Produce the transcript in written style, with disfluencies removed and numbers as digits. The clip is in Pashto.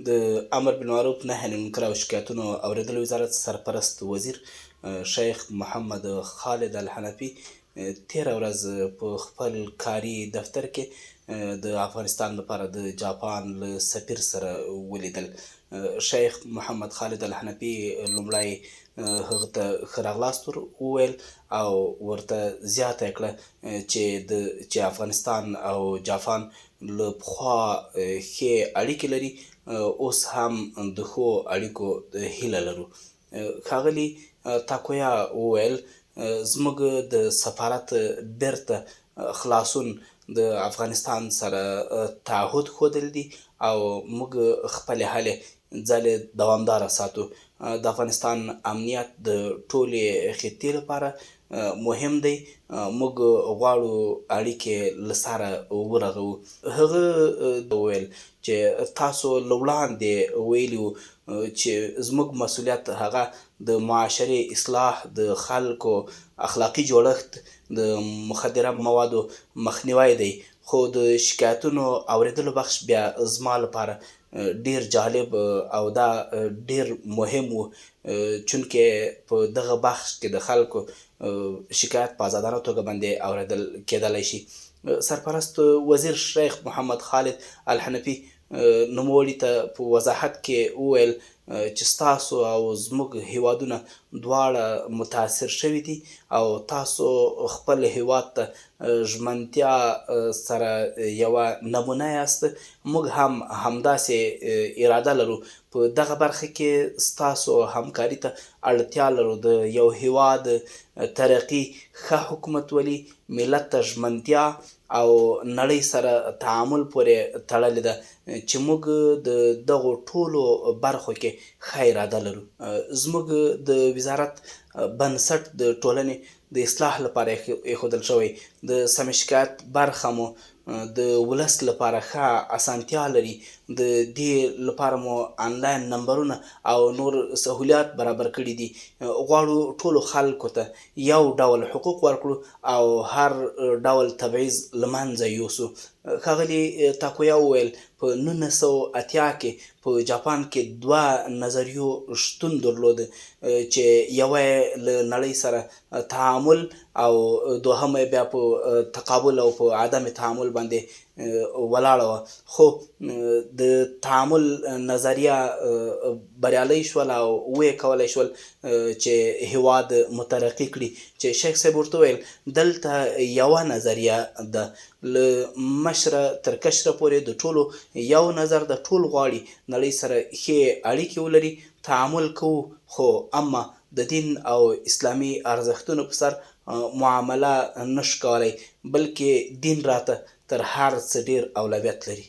د امر بالمعروف نهي عن المنکر او شکایتونو اورېدلو وزارت سرپرست وزیر شیخ محمد خالد الحنفي تېره ورځ په خپل کاري دفتر کې د افغانستان لپاره د جاپان له سفیر سره ولیدل. شیخ محمد خالد الحنفي لومړی هغه ته ښه راغلاست وویل او ورته زیاته یې کړه چې افغانستان او جاپان له پخوا ښې اړیکې لري، اوس هم د ښو اړیکو هیله لرو. ښاغلي تاکویا وویل زموږ د سفارت بیرته خلاصون د افغانستان سره تعهد ښودل دي او موږ خپلې هلې ځلې دوامداره ساتو. د افغانستان امنیت د ټولې خطې لپاره مهم دی. موږ غواړو اړیکې له سره ورغوو. هغه وویل چې تاسو له وړاندې ویلي وو چې زموږ مسؤلیت هغه د معاشرې اصلاح، د خلکو اخلاقي جوړښت، د مخدره موادو مخنیوی دی، خو د شکایتونو اورېدلو بخش بیا زما لپاره ډیر جالب او دا ډیر مهم و، چونکې په دغه بخش کې د خلکو شکایت په ازادانه توګه باندې اورېدل کېدلی شي. سرپرست وزیر شیخ محمد خالد الحنفي نوموړي ته په وضاحت کې وویل چې ستاسو او زموږ هیوادونه دواړه متاثر شوي دي او تاسو خپل هیواد ته ژمنتیا سره یوه نمونه یاست. موږ هم همداسې اراده لرو. په دغه برخه کې ستاسو همکاري ته اړتیا لرو. د یو هیواد ترقي، ښه حکومتولي، ملت ته ژمنتیا او نړۍ سره تعامل پورې تړلې ده چې موږ د دغو ټولو برخو کې ښه اراده لرو. زموږ د وزارت بنسټ د ټولنې د اصلاح لپاره ایښودل شوی. د سمې شکایت برخه مو د ولس لپاره ښه اسانتیا لري. د دې لپاره مو آنلاین نمبرونه او نور سهولیات برابر کړي دي. غواړو ټولو خلکو ته یو ډول حقوق ورکړو او هر ډول تبعیض له منځه یوسو. ښاغلي تاکویا وویل په 1980 کې په جاپان کې 2 نظریو شتون درلود چې یوه یې له نړۍ سره تعامل او دوهمه یې بیا په تقابل او په عدم تعامل باندې ولاړه وه. خو د تعامل نظریه بریالی شول او ویې کولی شول چې هیواد مترقي کړي. چې شیخ صاحب ورته وویل دلته یوه نظریه ده، له مشره تر کشره پورې د ټولو یو نظر ده. ټول غواړي نړۍ سره ښې اړیکې ولري، تعامل کوو، خو اما د دین او اسلامي ارزښتونو په سر معامله نشو کولی، بلکې دین راته تر هر څه ډیر اولویت لري.